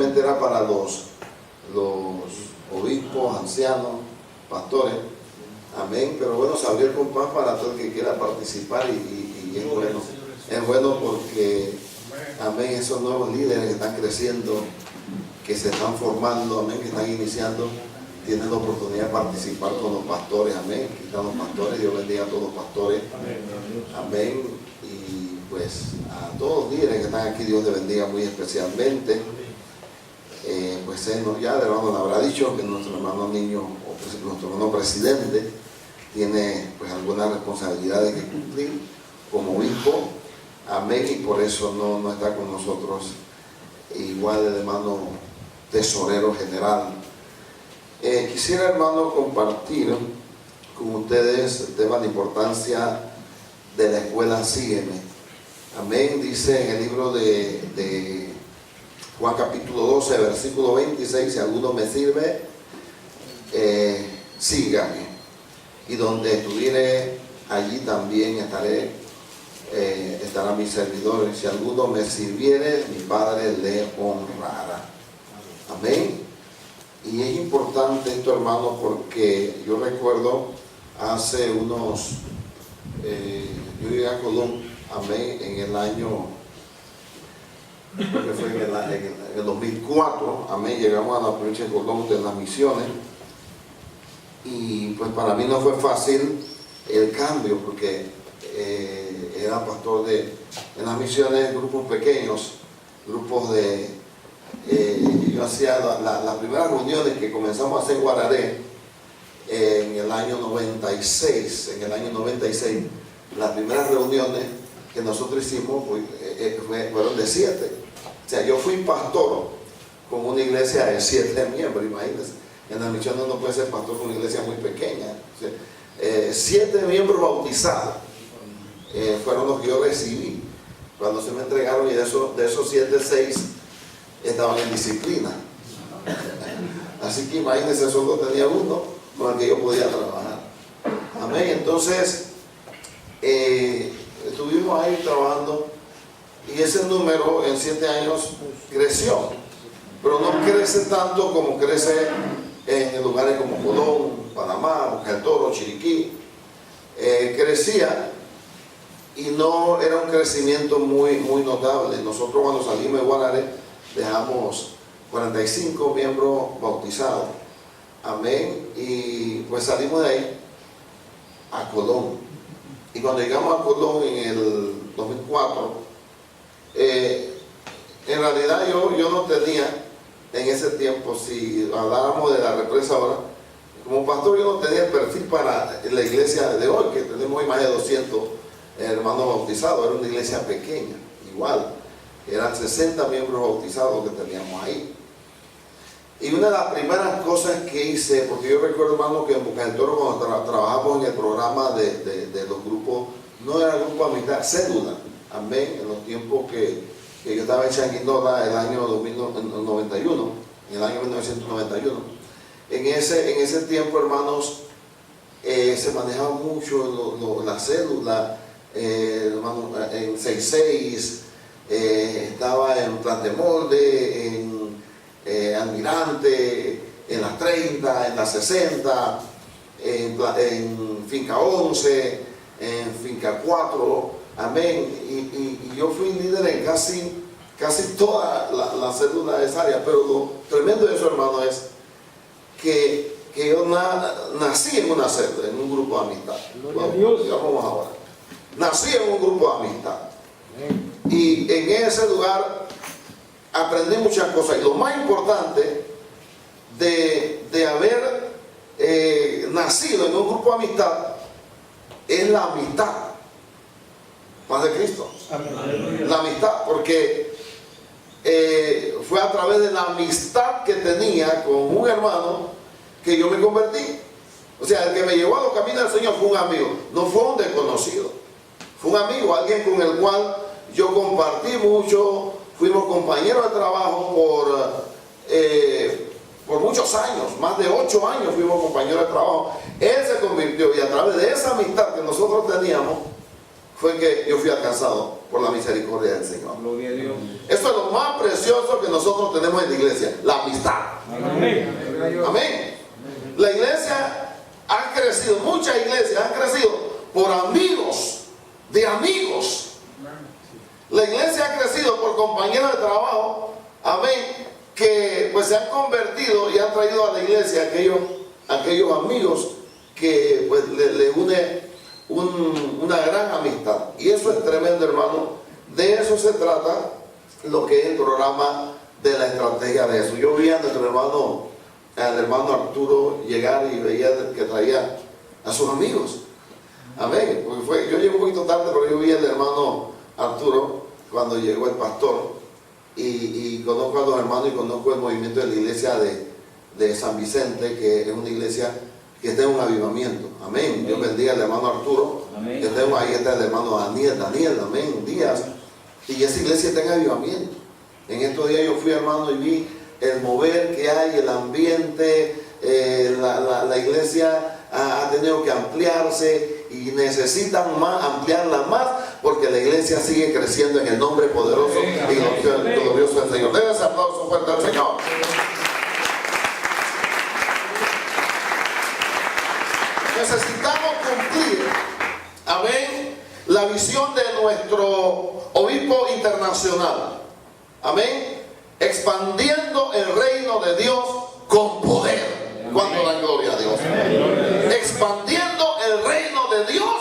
solamente era para los obispos, ancianos, pastores. Amén. Pero bueno, se abrió el compás para todo el que quiera participar y es bueno. Es bueno porque, amén, esos nuevos líderes que están creciendo, que se están formando, amén, que están iniciando, tienen la oportunidad de participar con los pastores, amén. Aquí están los pastores, Dios bendiga a todos los pastores, amén. Y pues a todos los líderes que están aquí, Dios les bendiga muy especialmente. Pues ya el hermano le habrá dicho que nuestro hermano niño, o nuestro hermano presidente, tiene pues algunas responsabilidades que cumplir como obispo, amén, y por eso no está con nosotros. Igual el hermano tesorero general. Quisiera, hermano, compartir con ustedes el tema de importancia de la escuela Sígueme. Amén. Dice en el libro de Juan capítulo 12, versículo 26, si alguno me sirve, sígame. Y donde estuviere, allí también estará mi servidor. Si alguno me sirviere, mi Padre le honrará. Amén. Y es importante esto, hermano, porque yo recuerdo hace unos, yo llegué a Colón, amén, en el año, creo que fue en el 2004, amén, llegamos a la provincia de Colón de las misiones, y pues para mí no fue fácil el cambio, porque era pastor en las misiones, grupos pequeños, grupos yo hacía las primeras reuniones que comenzamos a hacer en Guararé en el año 96, las primeras reuniones que nosotros hicimos fueron de 7. O sea, yo fui pastor con una iglesia de 7 miembros, imagínense. En las misiones no puede ser pastor con una iglesia muy pequeña. O sea, 7 miembros bautizados fueron los que yo recibí cuando se me entregaron, y de esos 7, 6 estaban en disciplina. Así que imagínense, solo tenía uno con el que yo podía trabajar. Amén. Entonces estuvimos ahí trabajando, y ese número en 7 años creció, pero no crece tanto como crece en lugares como Colón, Panamá, Boca del Toro, Chiriquí. Crecía, y no era un crecimiento muy notable. Nosotros cuando salimos de Guararé dejamos 45 miembros bautizados, amén, y pues salimos de ahí a Colón. Y cuando llegamos a Colón en el 2004, en realidad yo no tenía en ese tiempo, si habláramos de la represa ahora, como pastor yo no tenía el perfil para la iglesia de hoy, que tenemos más de 200 hermanos bautizados. Era una iglesia pequeña, igual. Eran 60 miembros bautizados que teníamos ahí. Y una de las primeras cosas que hice, porque yo recuerdo, hermano, que en Boca del Toro, cuando trabajamos en el programa de los grupos, no era el grupo Amistad, Cédula, amén, en los tiempos que yo estaba en Changuinola, el año 1991, en el año 1991. En ese tiempo, hermanos, se manejaba mucho la cédula, hermano, en 66, estaba en Plan de Molde, en Almirante, en las 30, en las 60, en Finca 11, en Finca 4, amén. Y yo fui líder en casi toda la célula de esa área. Pero lo tremendo de eso, hermano, es que yo nací en una célula, en un grupo de amistad. Vamos ahora. Nací en un grupo de amistad. Y en ese lugar aprendí muchas cosas. Y lo más importante de haber nacido en un grupo de amistad es la amistad. Paz de Cristo. Amén. La amistad, porque fue a través de la amistad que tenía con un hermano que yo me convertí. O sea, el que me llevó a los caminos del Señor fue un amigo, no fue un desconocido. Fue un amigo, alguien con el cual yo compartí mucho, fuimos compañeros de trabajo por muchos años, más de 8 años fuimos compañeros de trabajo. Él se convirtió, y a través de esa amistad que nosotros teníamos, fue que yo fui alcanzado por la misericordia del Señor. Gloria a Dios. Eso es lo más precioso que nosotros tenemos en la iglesia, la amistad. Amén. Amén. La iglesia ha crecido, muchas iglesias han crecido por amigos, de amigos. La iglesia ha crecido por compañeros de trabajo, amén, que pues se han convertido y han traído a la iglesia aquellos amigos que pues le une una gran amistad. Y eso es tremendo, hermano. De eso se trata lo que es el programa de la estrategia de eso. Yo vi a nuestro hermano, al hermano Arturo, llegar y veía que traía a sus amigos. Amén. Porque yo llegué un poquito tarde, pero yo vi al hermano Arturo cuando llegó el pastor. Y conozco a los hermanos y conozco el movimiento de la iglesia de San Vicente, que es una iglesia que está en un avivamiento. Amén. Amén. Dios bendiga al hermano Arturo. Amén. Ahí está el hermano Daniel, amén, Díaz. Y esa iglesia está en avivamiento. En estos días yo fui, hermano, y vi el mover que hay, el ambiente. La iglesia ha tenido que ampliarse y necesitan ampliarla más, porque la iglesia sigue creciendo en el nombre poderoso y glorioso del Señor. Denle ese aplauso fuerte al Señor. Necesitamos cumplir, amén, la visión de nuestro obispo internacional, amén, expandiendo el reino de Dios con poder. ¿Cuánto dan gloria a Dios? Expandiendo el reino de Dios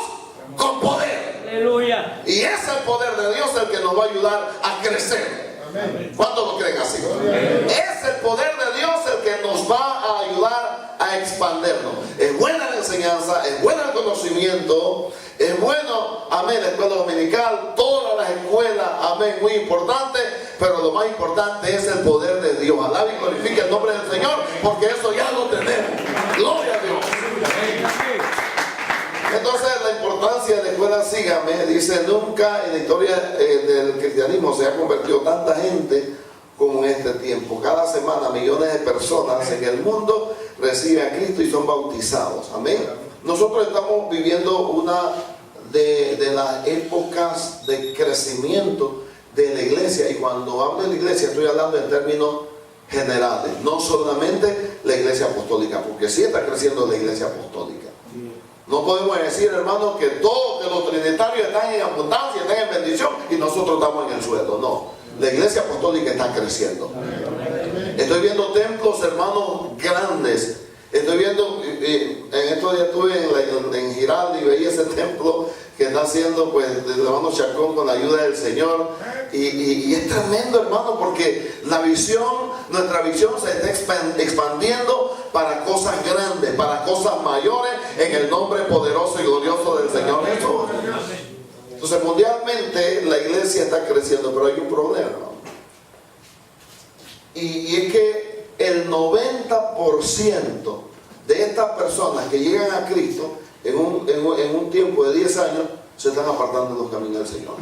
con poder. Aleluya. Y es el poder de Dios el que nos va a ayudar a crecer. ¿Cuántos lo creen así? Es el poder de Dios el que nos va a ayudar a expandernos. Es buena la enseñanza, es bueno el conocimiento, es bueno, amén, la escuela dominical, todas las escuelas, amén, muy importante, pero lo más importante es el poder de Dios. Alabe y glorifique el nombre del Señor, porque eso ya lo tenemos. Gloria a Dios. Entonces la importancia de la escuela Sígame, dice, nunca en la historia del cristianismo se ha convertido tanta gente como en este tiempo. Cada semana millones de personas en el mundo reciben a Cristo y son bautizados. Amén. Nosotros estamos viviendo una de las épocas de crecimiento de la iglesia, y cuando hablo de la iglesia estoy hablando en términos generales, no solamente la iglesia apostólica, porque sí está creciendo la iglesia apostólica. No podemos decir, hermanos, que todos los trinitarios están en abundancia, están en bendición y nosotros estamos en el suelo. No, la iglesia apostólica está creciendo. Estoy viendo templos, hermanos, grandes. Estoy viendo, en estos días estuve en Giraldo y veía ese templo que está haciendo pues el hermano Chacón con la ayuda del Señor, y es tremendo, hermano, porque nuestra visión se está expandiendo para cosas grandes, para cosas mayores, en el nombre poderoso y glorioso del Señor Jesús. Entonces mundialmente la iglesia está creciendo, pero hay un problema, hermano, y es que el 90% de estas personas que llegan a Cristo en un tiempo de 10 años se están apartando de los caminos del Señor.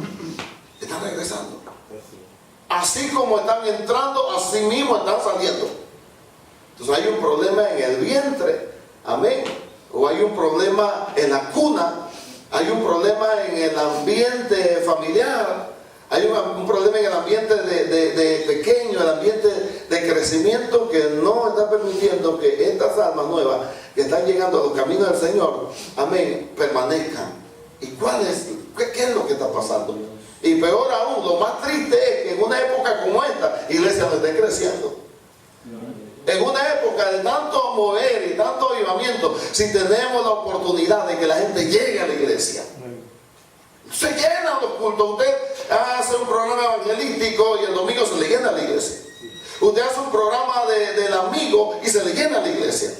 Están regresando. Así como están entrando, así mismo están saliendo. Entonces hay un problema en el vientre, amén, o hay un problema en la cuna, hay un problema en el ambiente familiar, hay un problema en el ambiente de pequeño, el ambiente de crecimiento, que no está permitiendo que estas almas nuevas que están llegando a los caminos del Señor, amén, permanezcan. ¿Y qué es lo que está pasando? Y peor aún, lo más triste es que en una época como esta, iglesia no esté creciendo. En una época de tanto mover y tanto avivamiento, si tenemos la oportunidad de que la gente llegue a la iglesia, se llenan los cultos. Usted hace un programa evangelístico y el domingo se le llena la iglesia. Usted hace un programa del amigo y se le llena la iglesia.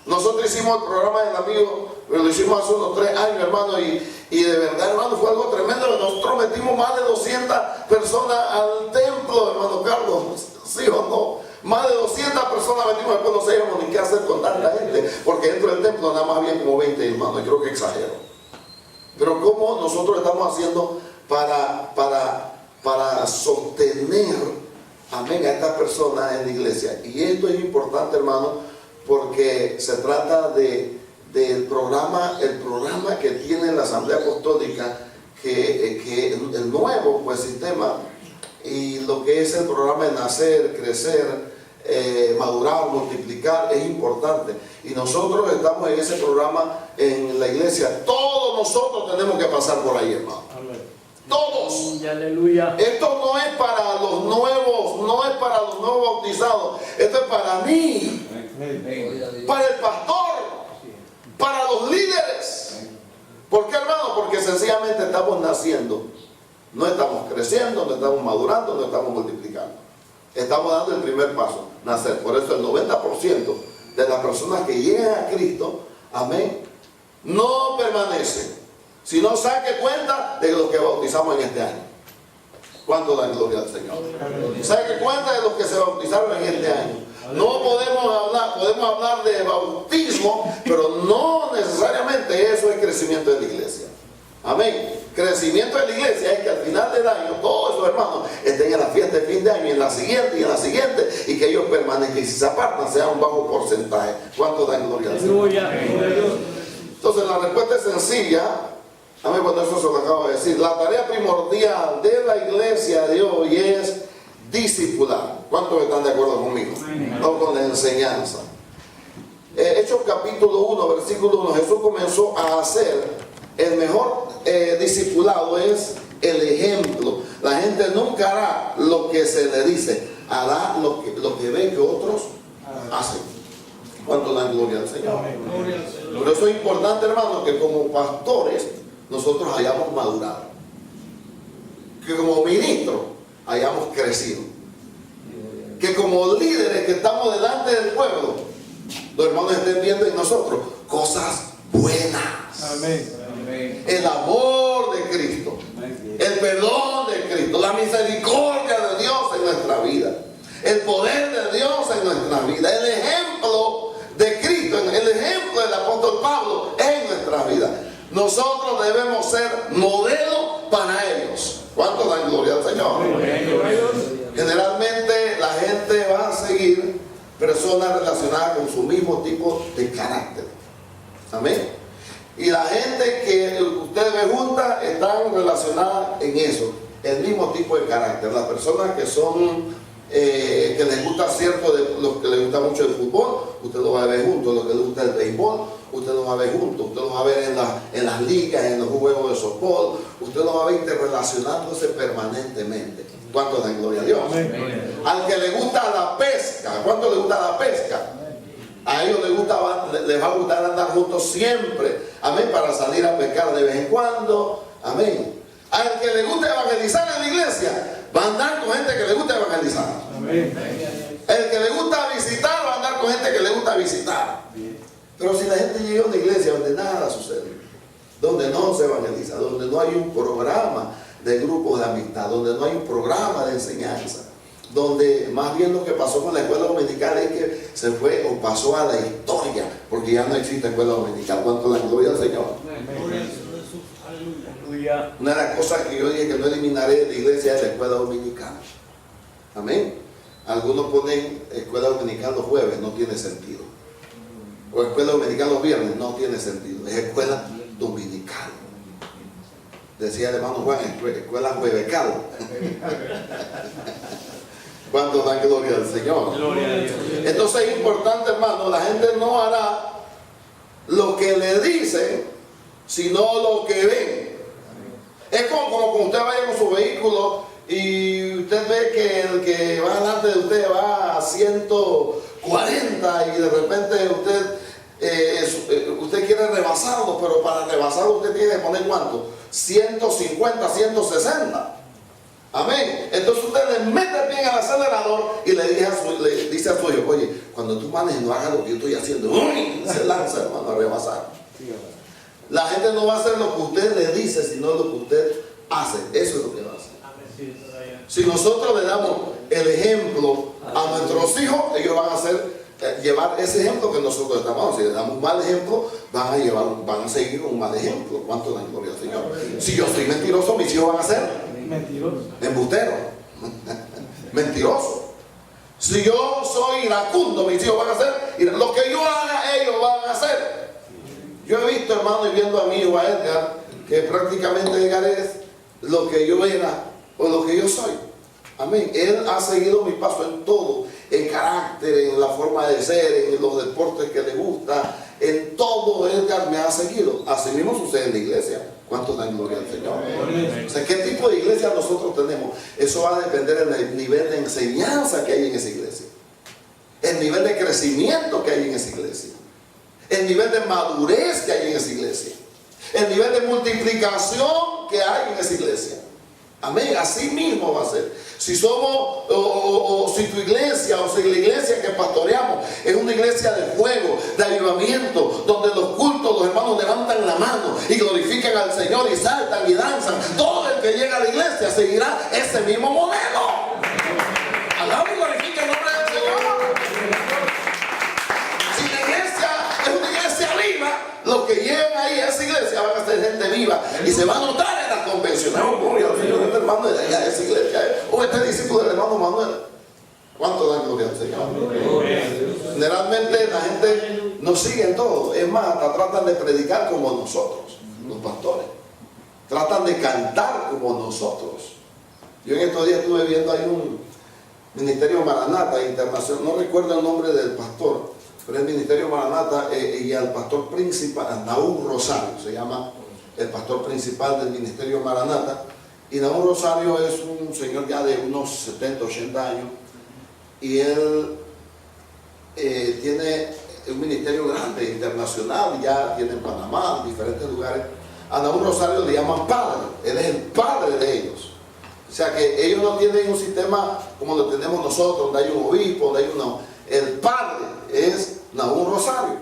Nosotros hicimos el programa del amigo, lo hicimos hace unos 3 años, hermano, y de verdad, hermano, fue algo tremendo. Nosotros metimos más de 200 personas al templo, hermano Carlos, ¿sí o no? Más de 200 personas metimos, después no sabíamos ni qué hacer con tanta gente, porque dentro del templo nada más había como 20, hermano, y creo que exagero. Pero ¿cómo nosotros estamos haciendo para sostener, amén, a estas personas en la iglesia? Y esto es importante, hermano, porque se trata del programa, el programa que tiene la Asamblea Apostólica, que el nuevo pues, sistema y lo que es el programa de nacer, crecer, madurar, multiplicar es importante. Y nosotros estamos en ese programa en la iglesia. Todos nosotros tenemos que pasar por ahí, hermano. Todos. Aleluya. Esto no es para los nuevos, no es para los nuevos bautizados. Esto es para mí, para el pastor, para los líderes. ¿Por qué, hermano? Porque sencillamente estamos naciendo. No estamos creciendo, no estamos madurando, no estamos multiplicando. Estamos dando el primer paso, nacer. Por eso el 90% de las personas que llegan a Cristo, amén, no permanecen. Si no, saque cuenta de los que bautizamos en este año. ¿Cuánto dan gloria al Señor? Saque cuenta de los que se bautizaron en este año. No podemos hablar de bautismo, pero no necesariamente eso es crecimiento de la iglesia. Amén. Crecimiento de la iglesia es que al final del año todos esos hermanos estén en la fiesta de fin de año, y en la siguiente, y en la siguiente, y que ellos permanezcan. Y si se apartan, sea un bajo porcentaje. ¿Cuánto dan gloria al Señor? Entonces la respuesta es sencilla. Amén, cuando eso se lo acabo de decir. La tarea primordial de la iglesia de hoy es discipular. ¿Cuántos están de acuerdo conmigo? No, con la enseñanza. Hechos capítulo 1, versículo 1. Jesús comenzó a hacer el mejor discipulado es el ejemplo. La gente nunca hará lo que se le dice, hará lo que ve que otros hacen. ¿Cuánto dan gloria al Señor? Por eso es importante, hermano, que como pastores nosotros hayamos madurado, que como ministros hayamos crecido, que como líderes que estamos delante del pueblo, los hermanos estén viendo en nosotros cosas buenas. Amén. El amor de Cristo, el perdón de Cristo, la misericordia de Dios en nuestra vida, el poder de Dios en nuestra vida, el ejemplo de Cristo, el ejemplo del apóstol Pablo en nuestra vida. Nosotros debemos ser modelo para ellos. ¿Cuánto dan gloria al Señor? Generalmente la gente va a seguir personas relacionadas con su mismo tipo de carácter. Amén. Y la gente que ustedes ven juntas están relacionadas en eso, el mismo tipo de carácter. Las personas que son que les gusta cierto, de los que les gusta mucho el fútbol, usted lo va a ver juntos. Los que les gusta el béisbol, usted lo va a ver juntos. Usted lo va a ver en las ligas, en los juegos de softball. Usted lo va a ver interrelacionándose permanentemente. ¿Cuánto dan gloria a Dios? Amén. Al que le gusta la pesca, ¿cuánto le gusta la pesca? A ellos les va a gustar andar juntos siempre. Amén. Para salir a pescar de vez en cuando. Amén. Al que le gusta evangelizar en la iglesia, va a andar con gente que le gusta evangelizar. Amén. El que le gusta visitar, va a andar con gente que le gusta visitar. Pero si la gente llega a una iglesia donde nada sucede, donde no se evangeliza, donde no hay un programa de grupos de amistad, donde no hay un programa de enseñanza, donde más bien lo que pasó con la escuela dominical es que se fue o pasó a la historia, porque ya no existe escuela dominical. ¿Cuánto la gloria al Señor? Una de las cosas que yo dije que no eliminaré de la iglesia es la escuela dominical. Amén. Algunos ponen escuela dominical los jueves, no tiene sentido. O escuela dominical los viernes, no tiene sentido. Es escuela dominical. Decía el hermano Juan, escuela juevecal. ¿Cuánto dan gloria al Señor? Gloria a Dios. Entonces es importante, hermano, la gente no hará lo que le dicen, sino lo que ven. Es como cuando usted vaya con su vehículo y usted ve que el que va delante de usted va a 140 y de repente usted quiere rebasarlo, pero para rebasarlo usted tiene que poner ¿cuánto? 150, 160. Amén. Entonces usted le mete el pie en el acelerador y le dice a su hijo, oye, cuando tú manejes no hagas lo que yo estoy haciendo. ¡Uy! Se lanza, hermano, a rebasar. La gente no va a hacer lo que usted le dice, sino lo que usted hace. Eso es lo que va a hacer. Si nosotros le damos el ejemplo a nuestros hijos, ellos van a llevar ese ejemplo que nosotros estamos dando. Si le damos un mal ejemplo, van a seguir un mal ejemplo. ¿Cuánto dan gloria al Señor? Si yo soy mentiroso, mis hijos van a ser embusteros. Mentirosos. Si yo soy iracundo, mis hijos van a ser. Lo que yo haga, ellos van a hacer. Yo he visto, hermano, y viendo a mi hijo a Edgar, que prácticamente llegar es lo que yo era o lo que yo soy. Amén. Él ha seguido mi paso en todo, en carácter, en la forma de ser, en los deportes que le gusta, en todo Edgar me ha seguido. Así mismo sucede en la iglesia. ¿Cuántos dan gloria al Señor? O sea, ¿qué tipo de iglesia nosotros tenemos? Eso va a depender del nivel de enseñanza que hay en esa iglesia, el nivel de crecimiento que hay en esa iglesia, el nivel de madurez que hay en esa iglesia, el nivel de multiplicación que hay en esa iglesia. Amén, así mismo va a ser. Si somos, o si tu iglesia, o si la iglesia que pastoreamos es una iglesia de fuego, de avivamiento, donde los cultos, los hermanos levantan la mano y glorifican al Señor y saltan y danzan, todo el que llega a la iglesia seguirá ese mismo modelo. Alaba y glorifica el nombre del Señor. Si la iglesia es una iglesia viva, los que llegan ahí a esa iglesia van a ser gente viva y se va a notar en la convención. Gloria al Señor, este hermano de allá de esa iglesia, o este discípulo del hermano Manuel. ¿Cuánto dan gloria al Señor? Generalmente la gente nos sigue en todo. Es más, hasta tratan de predicar como nosotros, los pastores. Tratan de cantar como nosotros. Yo en estos días estuve viendo ahí un ministerio Maranata internacional, no recuerdo el nombre del pastor, pero el ministerio Maranata y al pastor principal, Naúm Rosario, se llama el pastor principal del ministerio Maranata. Y Naúm Rosario es un señor ya de unos 70, 80 años, y él tiene un ministerio grande, internacional, ya tiene en Panamá, en diferentes lugares. A Naúm Rosario le llaman padre, él es el padre de ellos. O sea que ellos no tienen un sistema como lo tenemos nosotros, donde hay un obispo, donde hay uno. El padre es Naúm Rosario.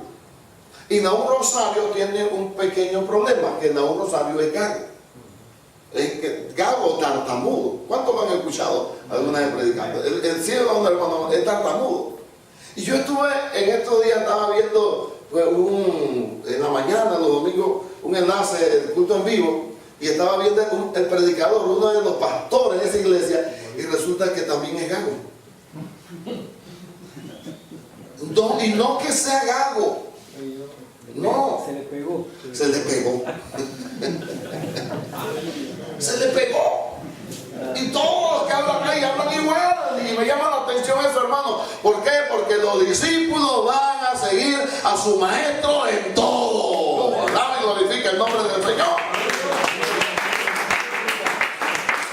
Y Naúm Rosario tiene un pequeño problema, que Naúm Rosario es gago. Es gago o tartamudo. ¿Cuántos lo han escuchado alguna vez predicando? El cielo, hermano, es tartamudo. Y yo estuve, en estos días estaba viendo en la mañana, los domingos, un enlace del culto en vivo, y estaba viendo el predicador, uno de los pastores de esa iglesia, y resulta que también es gago. Y no que sea gago, no, se le pegó. Se le pegó. Se le pegó. Y todos los que hablan ahí hablan igual. Y me llama la atención eso, hermano. ¿Por qué? Porque los discípulos van a seguir a su maestro en todo. Alaba y glorifica el nombre del Señor.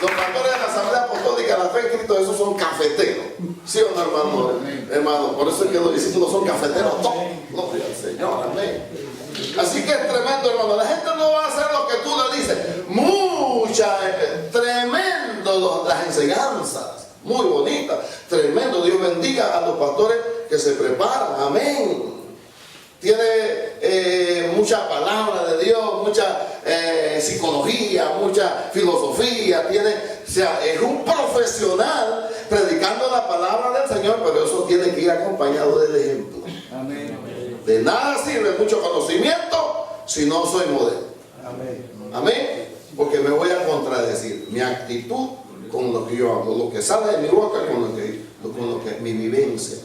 Los pastores de la Asamblea Apostólica La Fe en Cristo, esos son cafeteros. ¿Sí o no, hermano? Hermano, por eso es que los discípulos son cafeteros todos. Gloria al Señor, amén. Así que es tremendo, hermano. La gente no va a hacer lo que tú le dices. Tremendo las enseñanzas. Muy bonitas. Tremendo. Dios bendiga a los pastores que se preparan. Amén. Tiene mucha palabra de Dios, mucha psicología, mucha filosofía, o sea, es un profesional predicando la palabra del Señor, pero eso tiene que ir acompañado del ejemplo. Amén. De nada sirve mucho conocimiento si no soy modelo. Amén. Amén. Porque me voy a contradecir mi actitud con lo que yo hago, lo que sale de mi boca con lo que mi vivencia.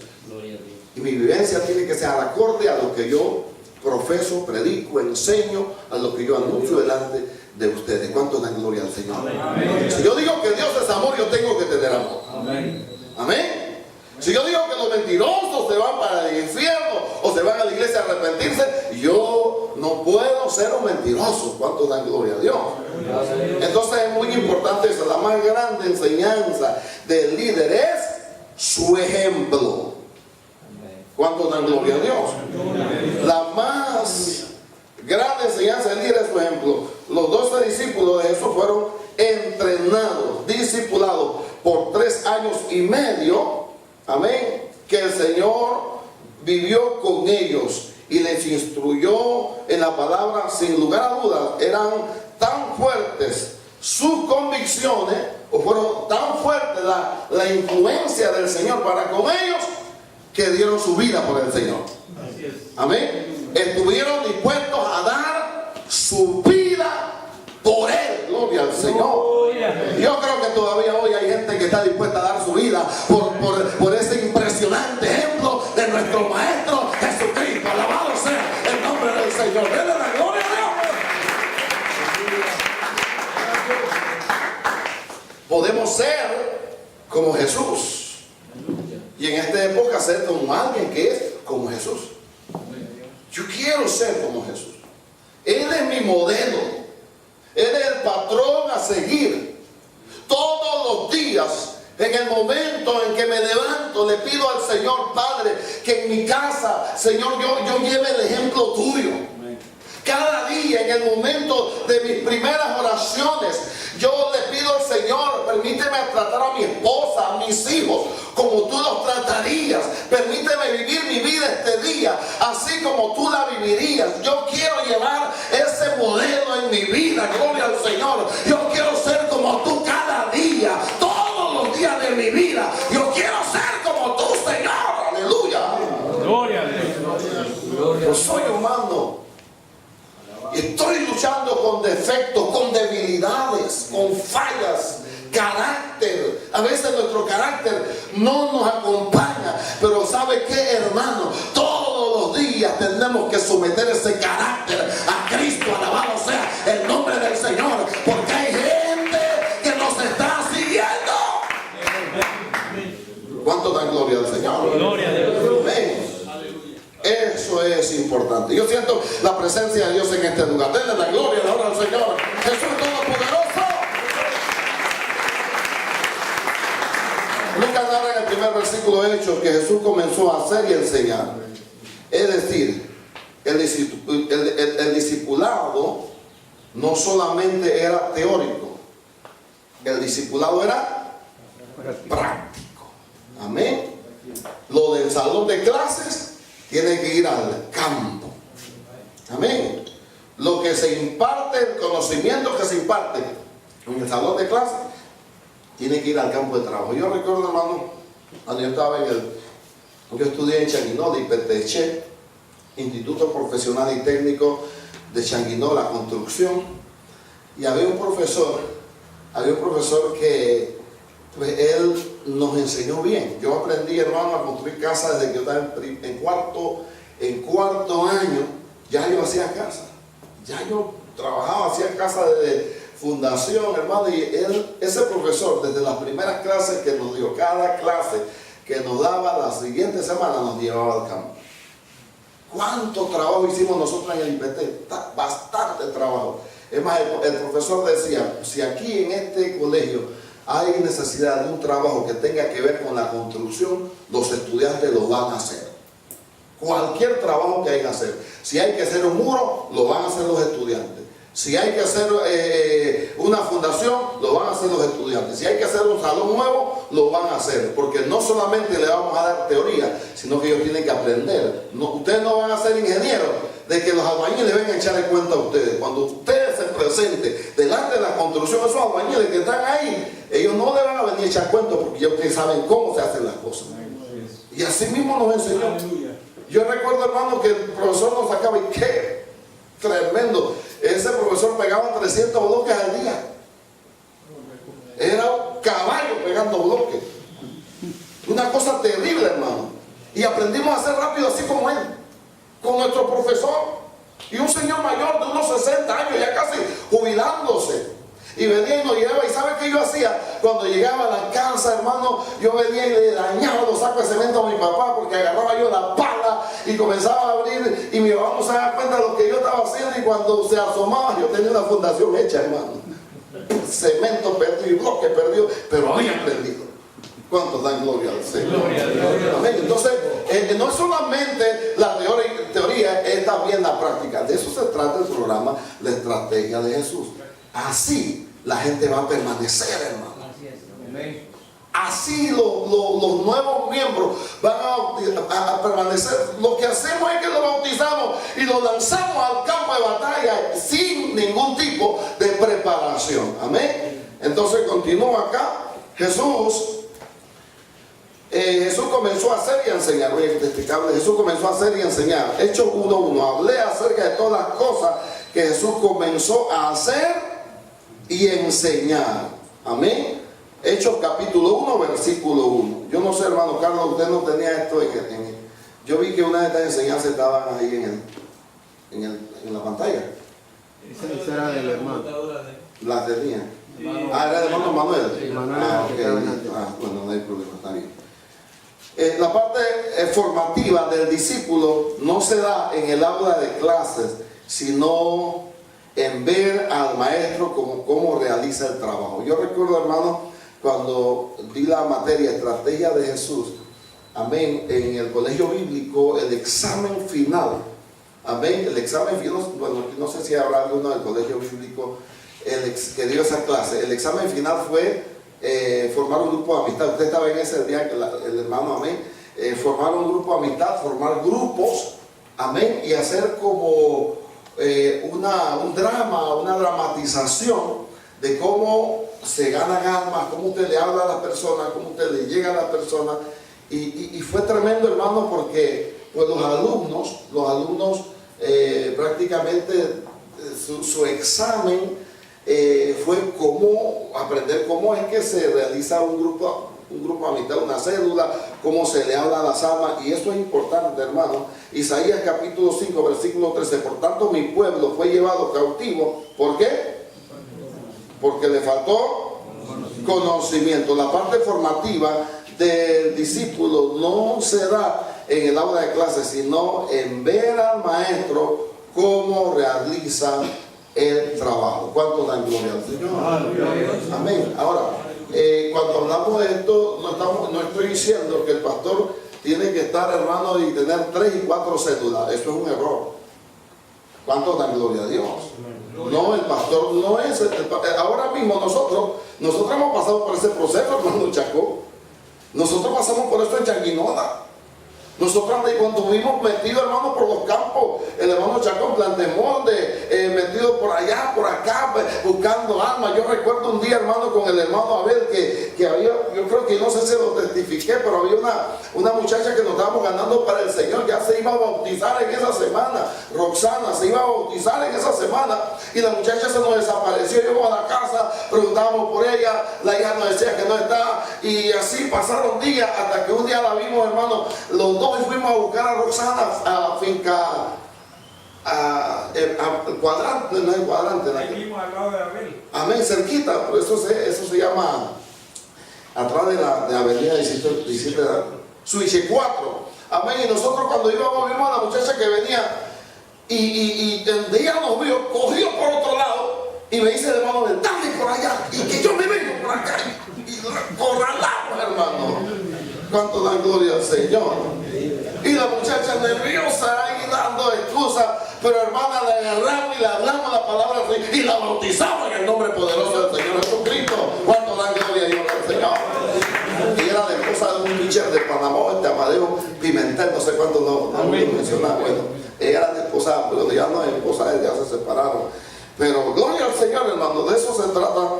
Y mi vivencia tiene que ser acorde a lo que yo profeso, predico, enseño, a lo que yo anuncio delante de ustedes. ¿Cuánto dan gloria al Señor? Amén. Si yo digo que Dios es amor, yo tengo que tener amor. Amén. Amén. Si yo digo que los mentirosos se van para el infierno o se van a la iglesia a arrepentirse, yo no puedo ser un mentiroso. ¿Cuánto dan gloria a Dios? Entonces es muy importante eso. La más grande enseñanza del líder es su ejemplo. ¿Cuánto dan gloria a Dios? La más grande enseñanza del líder es su ejemplo. Los 12 discípulos de Jesús fueron entrenados, discipulados por 3 años y medio. Amén. Que el Señor vivió con ellos y les instruyó en la palabra. Sin lugar a dudas, eran tan fuertes sus convicciones, o fueron tan fuertes la influencia del Señor para con ellos, que dieron su vida por el Señor. Amén. Estuvieron dispuestos a dar su vida por Él. Gloria al Señor. Yo creo que todavía hoy hay gente que está dispuesta a dar su vida por ese impresionante ejemplo de nuestro Maestro Jesucristo. Alabado sea el nombre del Señor. Denle la gloria a Dios. ser como alguien que es como Jesús. Yo quiero ser como Jesús. Él es mi modelo. Él es el patrón a seguir. Todos los días, en el momento en que me levanto, le pido al Señor Padre que en mi casa, Señor, yo lleve el ejemplo tuyo. Cada día, en el momento de mis primeras oraciones, yo le pido al Señor, permíteme tratar a mi esposa, a mis hijos, como tú los tratarías. Permíteme vivir mi vida este día, así como tú la vivirías. Yo quiero llevar ese modelo en mi vida, gloria al Señor. Yo quiero ser como tú cada día, todos los días de mi vida. Yo quiero ser como tú, Señor. Aleluya. Gloria a Dios. Yo soy humano. Estoy luchando con defectos, con debilidades, con fallas, carácter. A veces nuestro carácter no nos acompaña, pero ¿sabe qué, hermano? Todos los días tenemos que someter ese carácter a Cristo. Alabado sea el nombre del Señor, porque hay gente que nos está siguiendo. ¿Cuánto dan gloria al Señor? Gloria a Dios. Amén. Eso es importante. Yo siento la presencia de Dios en este lugar. Denle la gloria y la honra al Señor. Jesús Todopoderoso. Lucas narra en el primer versículo de Hechos que Jesús comenzó a hacer y enseñar. Es decir, el discipulado no solamente era teórico, el discipulado era práctico. Amén. Lo del salón de clases tiene que ir al campo. Amén. Lo que se imparte, el conocimiento que se imparte en el salón de clase, tiene que ir al campo de trabajo. Yo recuerdo, hermano, cuando yo estaba yo estudié en Changuinola y Peteché, Instituto Profesional y Técnico de Changuinola, construcción, y había un profesor que pues, él nos enseñó bien. Yo aprendí, hermano, a construir casas desde que yo estaba en cuarto año. Ya yo hacía casa, ya yo trabajaba, hacía casa desde fundación, hermano. Y ese profesor, desde las primeras clases que nos dio, cada clase que nos daba la siguiente semana, nos llevaba al campo. ¿Cuánto trabajo hicimos nosotros en el IPT? Bastante trabajo. Es más, el profesor decía, si aquí en este colegio hay necesidad de un trabajo que tenga que ver con la construcción, los estudiantes lo van a hacer. Cualquier trabajo que hay que hacer. Si hay que hacer un muro, lo van a hacer los estudiantes. Si hay que hacer una fundación, lo van a hacer los estudiantes. Si hay que hacer un salón nuevo, lo van a hacer. Porque no solamente le vamos a dar teoría, sino que ellos tienen que aprender. Ustedes no van a ser ingenieros de que los albañiles vengan a echarle cuenta a ustedes. Cuando ustedes se presenten delante de la construcción, esos albañiles que están ahí, ellos no le van a venir a echar cuenta porque ya ustedes saben cómo se hacen las cosas. Y así mismo nos enseñó. Yo recuerdo, hermano, que el profesor nos sacaba y qué tremendo. Ese profesor pegaba 300 bloques al día. Era un caballo pegando bloques. Una cosa terrible, hermano. Y aprendimos a hacer rápido así como él, con nuestro profesor. Y un señor mayor de unos 60 años, ya casi jubilándose. Y venía y nos llevaba. ¿Y sabe qué yo hacía? Cuando llegaba a la casa, hermano, yo venía y le dañaba los sacos de cemento a mi papá, porque agarraba yo la pala y comenzaba a abrir, y mi papá no se daba cuenta de lo que yo estaba haciendo, y cuando se asomaba, yo tenía una fundación hecha, hermano. Cemento perdido y bloque perdido, pero había aprendido. ¿Cuántos dan gloria al Señor? Gloria a Dios. Amén. Entonces, no es solamente la teoría, es también la práctica. De eso se trata el programa, la estrategia de Jesús. Así la gente va a permanecer, hermano. Así los nuevos miembros van a permanecer. Lo que hacemos es que los bautizamos y los lanzamos al campo de batalla sin ningún tipo de preparación. Amén. Entonces continúa acá. Jesús comenzó a hacer y a enseñar. Jesús comenzó a hacer y a enseñar. Hechos 1:1. Hablé acerca de todas las cosas que Jesús comenzó a hacer y enseñar. Amén. Hechos capítulo 1, versículo 1. Yo no sé, hermano Carlos, usted no tenía esto. Yo vi que una de estas enseñanzas estaban ahí en la pantalla. Esa era del hermano. La tenía. Era del hermano Manuel. Sí, Manuel. Okay. Bueno, no hay problema, está bien. La parte formativa del discípulo no se da en el aula de clases, sino en ver al maestro cómo realiza el trabajo. Yo recuerdo, hermano, cuando di la materia Estrategia de Jesús, amén, en el colegio bíblico, el examen final, amén, el examen final, bueno, no sé si habrá alguno del colegio bíblico que dio esa clase. El examen final fue formar un grupo de amistad. Usted estaba en ese día, el hermano, amén, formar un grupo de amistad, formar grupos, amén, y hacer como un drama, una dramatización de cómo se ganan almas, cómo usted le habla a las personas, cómo usted le llega a las personas. Y fue tremendo, hermano, porque pues los alumnos prácticamente su examen fue cómo aprender cómo es que se realiza un grupo de amistad, una célula, cómo se le habla a las almas. Y eso es importante, hermano. Isaías capítulo 5, versículo 13: por tanto mi pueblo fue llevado cautivo. ¿Por qué? Porque le faltó conocimiento. La parte formativa del discípulo no se da en el aula de clase, sino en ver al maestro cómo realiza el trabajo. ¿Cuánto dan gloria al Señor? Amén. Ahora, cuando hablamos de esto, no estoy diciendo que el pastor tiene que estar, hermano, y tener 3 y 4 cédulas. Eso es un error. ¿Cuánto dan gloria a Dios? No, el pastor no es ahora mismo nosotros hemos pasado por ese proceso, hermano Chacó. Nosotros pasamos por esto en Changuinola. Nosotros cuando estuvimos metidos, hermano, por los campos, el hermano Chacó en Plantemonte, metido por allá, por acá, buscando almas. Yo recuerdo un día, hermano, con el hermano Abel, que había, yo creo que no sé si lo testifiqué, pero había una muchacha que nos estábamos ganando para el Señor, ya se iba a bautizar en esa semana. Roxana se iba a bautizar en esa semana, y la muchacha se nos desapareció. Llegamos a la casa, preguntábamos por ella, la hija nos decía que no está, y así pasaron días, hasta que un día la vimos, hermano, los dos, y fuimos a buscar a Roxana a finca, al cuadrante, no es el cuadrante, seguimos al lado de Abel. Amén, cerquita, por eso se llama atrás de la avenida 17 Suiche 4. Amén. Y nosotros cuando íbamos, vimos a la muchacha que venía y el día nos vio, cogió por otro lado y me dice el hermano, dale por allá y que yo me vengo por acá y corralamos, hermano. ¿Cuánto dan gloria al Señor? Y la muchacha nerviosa ahí dando excusas, pero hermana, la agarramos y le hablamos la palabra y la bautizamos en el nombre poderoso del Señor Jesucristo. ¿Cuánto dan gloria a Dios al Señor? Y era la esposa de un pitcher de Panamá, Amadeo Pimentel, no sé cuánto no mencionaba. Bueno, ella era la esposa, pero ya no es esposa, ya se separaron. Pero gloria al Señor, hermano, de eso se trata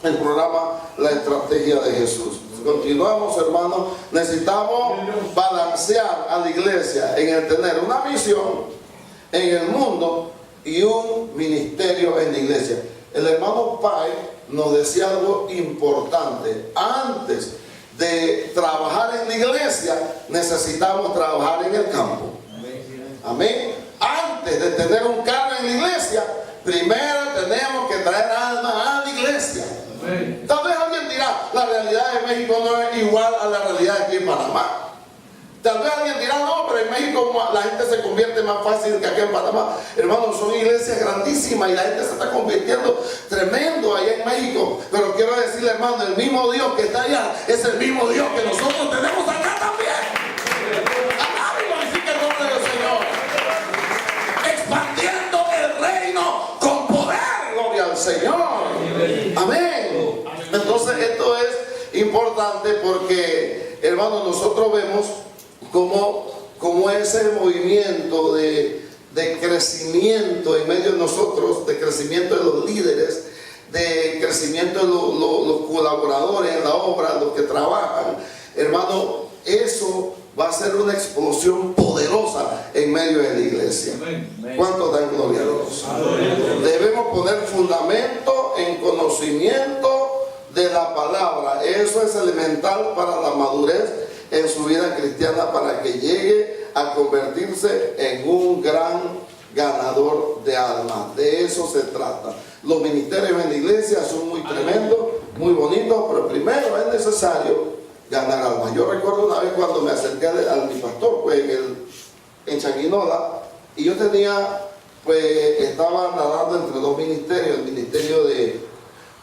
el programa La Estrategia de Jesús. Continuamos, hermano. Necesitamos balancear a la iglesia en el tener una misión en el mundo y un ministerio en la iglesia. El hermano Pai nos decía algo importante. Antes de trabajar en la iglesia, necesitamos trabajar en el campo. Amén. Antes de tener un cargo en la iglesia, primero tenemos que traer almas a la iglesia. Tal vez alguien dirá, la realidad de México no es igual a la realidad de aquí en Panamá. Tal vez alguien dirá, no, pero en México la gente se convierte más fácil que aquí en Panamá. Hermanos, son iglesias grandísimas y la gente se está convirtiendo tremendo allá en México. Pero quiero decirle, hermano, el mismo Dios que está allá es el mismo Dios que nosotros tenemos acá también. Alaba y glorifica el nombre del Señor. Expandiendo el reino con poder. Gloria al Señor. Amén. Entonces esto es importante porque, hermanos, nosotros vemos como ese movimiento de crecimiento en medio de nosotros, de crecimiento de los líderes, de crecimiento de los colaboradores en la obra, los que trabajan, hermano, eso va a ser una explosión poderosa en medio de la iglesia. ¿Cuánto dan gloria a Dios? Debemos poner fundamento en conocimiento de la palabra. Eso es elemental para la madurez en su vida cristiana, para que llegue a convertirse en un gran ganador de almas. De eso se trata. Los ministerios en la iglesia son muy tremendos, muy bonitos, pero primero es necesario ganar almas. Yo recuerdo una vez cuando me acerqué al mi pastor, pues en Changuinola, y yo tenía, pues estaba nadando entre dos ministerios, el ministerio de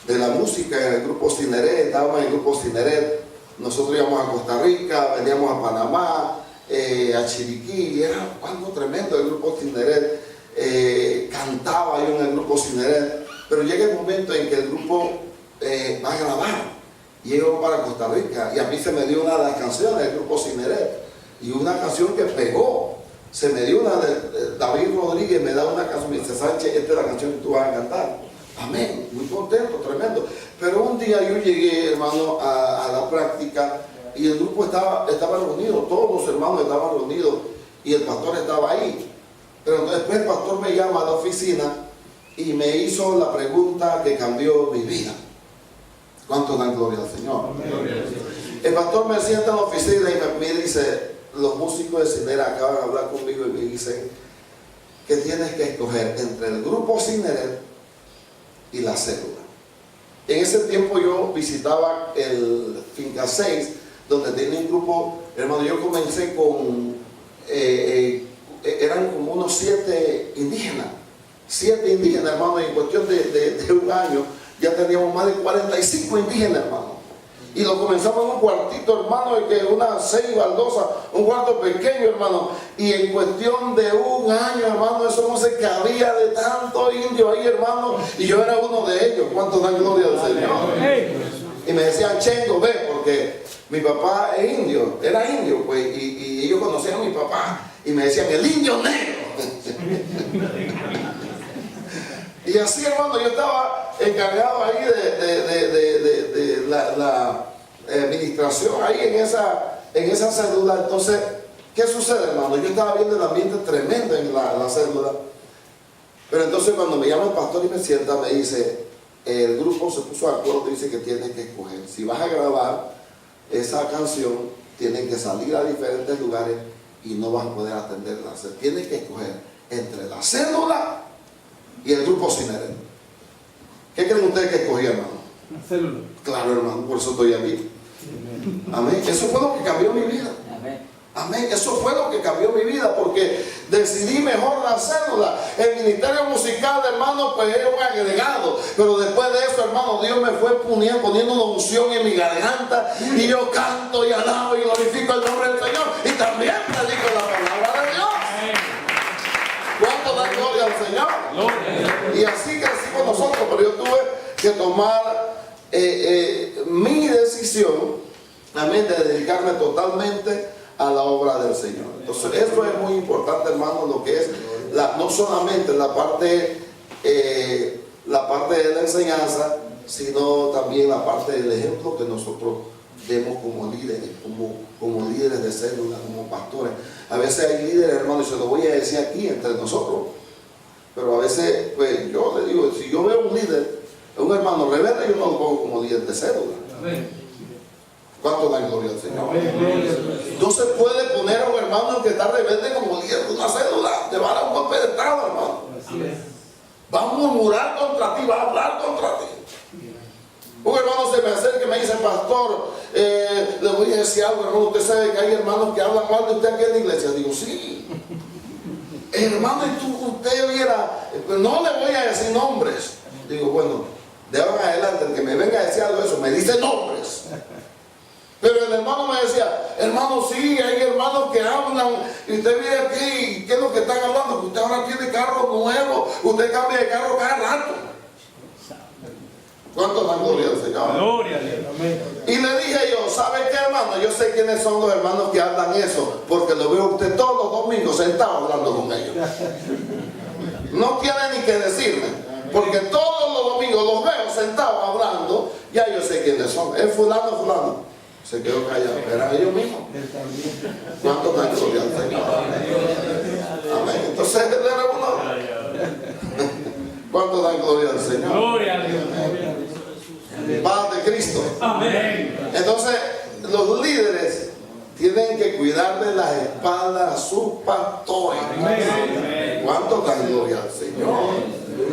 la música en el grupo Cineret, estábamos en el grupo Cineret, nosotros íbamos a Costa Rica, veníamos a Panamá, a Chiriquí, y era algo tremendo el grupo Cineret, cantaba yo en el grupo Cineret, pero llega el momento en que el grupo va a grabar, y llegó para Costa Rica, y a mí se me dio una de las canciones del grupo Cineret, y una canción que pegó, se me dio una de David Rodríguez, me da una canción, me dice, Sánchez, esta es la canción que tú vas a cantar. Amén, muy contento, tremendo. Pero un día yo llegué, hermano, a la práctica, y el grupo estaba reunido, todos los hermanos estaban reunidos, y el pastor estaba ahí. Pero después el pastor me llama a la oficina y me hizo la pregunta que cambió mi vida. ¿Cuánto dan gloria al Señor? El pastor me sienta en la oficina y me dice, los músicos de Cineret acaban de hablar conmigo y me dicen que tienes que escoger entre el grupo Cineret y la célula. En ese tiempo yo visitaba el Finca 6, donde tenía un grupo, hermano, yo comencé con, eran como unos 7 indígenas, hermano, y en cuestión de un año ya teníamos más de 45 indígenas, hermano. Y lo comenzamos en un cuartito, hermano, de que una 6 baldosas, un cuarto pequeño, hermano. Y en cuestión de un año, hermano, eso no se cabía de tanto indio ahí, hermano. Y yo era uno de ellos. ¿Cuánto dan gloria al Señor? Y me decían, Chengo, ve, porque mi papá es indio, era indio, pues, y ellos conocían a mi papá. Y me decían, el indio negro. Y así, hermano, yo estaba encargado ahí de la administración ahí en esa célula. Entonces, ¿qué sucede, hermano? Yo estaba viendo el ambiente tremendo en la célula. Pero entonces cuando me llama el pastor y me sienta, me dice, el grupo se puso de acuerdo y dice que tienes que escoger. Si vas a grabar esa canción, tienen que salir a diferentes lugares y no vas a poder atenderla. O sea, tienes que escoger entre la célula y el grupo Cineret. ¿Qué creen ustedes que escogí, hermano? La célula. Claro, hermano, por eso estoy aquí. Amén. Eso fue lo que cambió mi vida. Amén. Eso fue lo que cambió mi vida, porque decidí mejor la célula. El ministerio musical, hermano, pues era un agregado. Pero después de eso, hermano, Dios me fue poniendo una unción en mi garganta. Y yo canto y alabo y glorifico el nombre del Señor. Y también predico la palabra de Dios. ¿Cuánto da gloria al Señor? Y así crecimos nosotros, pero yo tuve que tomar mi decisión, amén, de dedicarme totalmente a la obra del Señor. Entonces, esto es muy importante, hermano, lo que es no solamente la parte de la enseñanza, sino también la parte del ejemplo que nosotros demos como líderes, como líderes de célula, como pastores. A veces hay líderes, hermano, y se lo voy a decir aquí entre nosotros, pero a veces, pues yo le digo, si yo veo un líder, un hermano rebelde, yo no lo pongo como líder de célula. ¿Cuánto da gloria al Señor? No se puede poner a un hermano que está rebelde como líder de una célula. Te va a dar un golpe de estado, hermano. Va a murmurar contra ti, va a hablar contra ti. Un hermano se me acerca y me dice, pastor, le voy a decir algo, hermano. Usted sabe que hay hermanos que hablan mal de usted aquí en la iglesia. Digo, sí. Hermano, y usted viera, no le voy a decir nombres. Digo, bueno, de ahora en adelante, el que me venga a decir algo de eso, me dice nombres. Pero el hermano me decía, hermano, sí, hay hermanos que hablan, y usted viene aquí, ¿qué es lo que están hablando? Que usted ahora tiene carro nuevo, usted cambia de carro cada rato. ¿Cuánto dan gloria al Señor? Gloria a Dios. Y le dije yo, ¿sabe qué, hermano? Yo sé quiénes son los hermanos que hablan eso, porque lo veo usted todos los domingos sentado hablando con ellos. No tiene ni que decirme, porque todos los domingos los veo sentados hablando, ya yo sé quiénes son. Es fulano. Se quedó callado, eran ellos mismos. ¿Cuánto dan gloria al Señor? Amén. Entonces, era uno. ¿Cuánto dan gloria al Señor? Gloria a Dios. Paz de Cristo. Amén. Entonces, los líderes tienen que cuidar de las espaldas a sus pastores. ¿Cuánto dan gloria al Señor?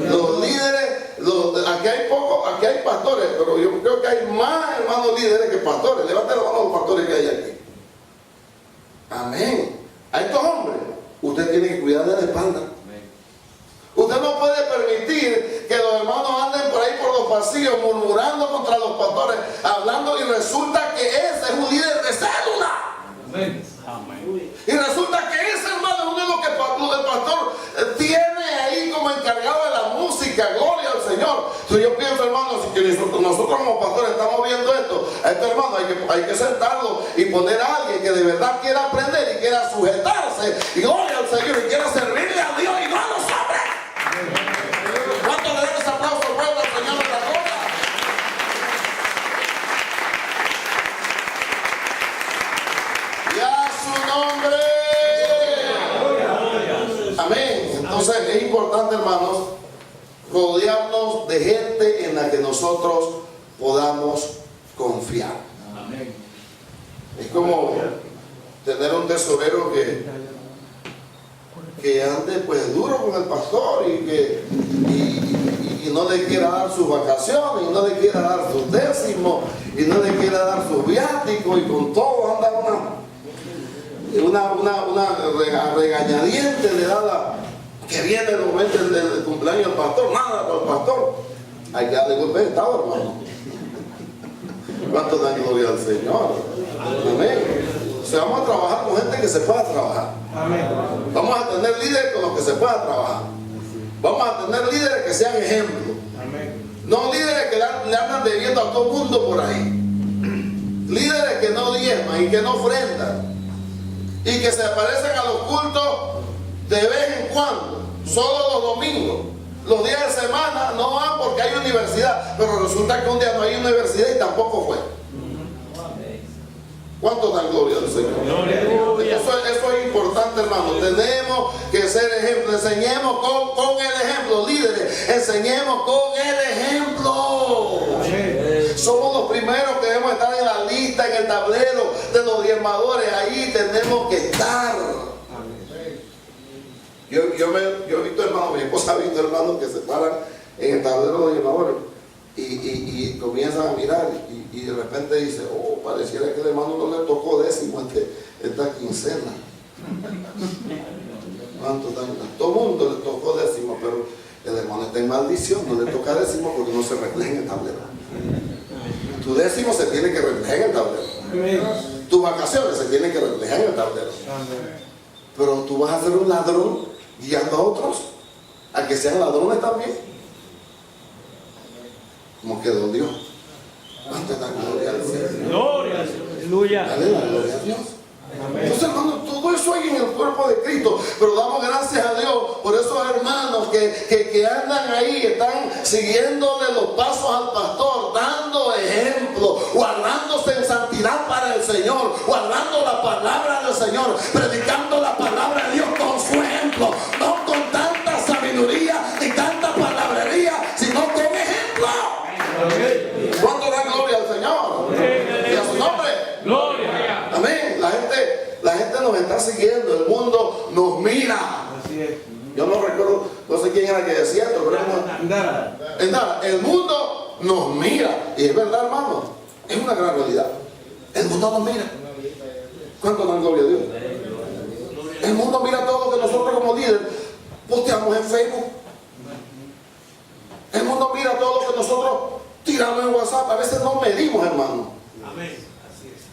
Los líderes, aquí hay pastores pastores, pero yo creo que hay más hermanos líderes que pastores. Levanten la mano a los pastores que hay aquí. Amén. A estos hombres, usted tiene que cuidar de la espalda. Usted no puede permitir que los hermanos anden por ahí por los pasillos murmurando contra los pastores, hablando, y resulta que ese es un líder de célula. Amén. Y resulta que ese hermano es uno de los que el pastor tiene ahí como encargado de la música. Gloria al Señor. Entonces yo pienso, hermanos, que nosotros como pastores estamos viendo esto. A estos hermanos hay que sentarlo y poner a alguien que de verdad quiera aprender y quiera sujetarse. Y gloria al Señor, y quiera servirle a Dios y no a los hombres. ¿Cuánto le dan ese aplauso fuerte al Señor de la cosa? Y a su nombre. Amén. Entonces es importante, hermanos, rodearnos de gente en la que nosotros podamos confiar. Amén. Es como tener un tesorero que ande pues duro con el pastor y no le quiera dar sus vacaciones, y no le quiera dar sus décimos, y no le quiera dar sus viáticos, y con todo anda una regañadiente le da que viene el momento del cumpleaños del pastor, nada con el pastor. Hay que darle golpe de estado, hermano. ¿Cuánto dan gloria al Señor? Amén. O sea, vamos a trabajar con gente que se pueda trabajar. Amén. Vamos a tener líderes con los que se pueda trabajar. Vamos a tener líderes que sean ejemplos. Amén. No líderes que le andan debiendo a todo el mundo por ahí. Líderes que no diezman y que no ofrendan. Y que se aparecen a los cultos de vez en cuando, solo los domingos. Los días de semana no van porque hay universidad, pero resulta que un día no hay universidad y tampoco fue. ¿Cuánto dan gloria al Señor? Eso es importante, hermano. Tenemos que ser ejemplos. Enseñemos con el ejemplo, líderes. Enseñemos con el ejemplo. Somos los primeros que debemos estar en la lista, en el tablero de los diezmadores. Ahí tenemos que estar. Yo he visto hermanos, mi esposa ha visto hermanos que se paran en el tablero de los diezmadores y comienzan a mirar y de repente dice, oh, pareciera que el hermano no le tocó décimo esta quincena. ¿Cuánto tan? Todo el mundo le tocó décimo, pero el hermano está en maldición, no le toca décimo porque no se refleja en el tablero. Tu décimo se tiene que reflejar en el tablero. Tus vacaciones se tienen que reflejar en el tablero. Pero tú vas a ser un ladrón guiando a otros a que sean ladrones también. Como quedó Dios. ¿Cuánto da gloria al Señor? Gloria. Aleluya. Dale la gloria a Dios. Entonces, hermanos, todo eso hay en el cuerpo de Cristo, pero damos gracias a Dios por esos hermanos que andan ahí, están siguiéndole los pasos al pastor, dando ejemplo, guardándose en santidad para el Señor, guardando la palabra del Señor, predicando la palabra de Dios con su ejemplo, no con tanta sabiduría ni tanta palabrería, sino con ejemplo. ¿Cuánto da gloria al Señor? Y a su nombre. Gloria. Amén. La gente nos está siguiendo, el mundo nos mira. Así es. Yo no recuerdo, no sé quién era que decía esto, pero el mundo nos mira. Y es verdad, hermano, es una gran realidad. El mundo nos mira. ¿Cuánto dan gloria a Dios? El mundo mira todo lo que nosotros como líderes posteamos en Facebook. El mundo mira todo lo que nosotros tiramos en WhatsApp. A veces no medimos, hermano. Amén.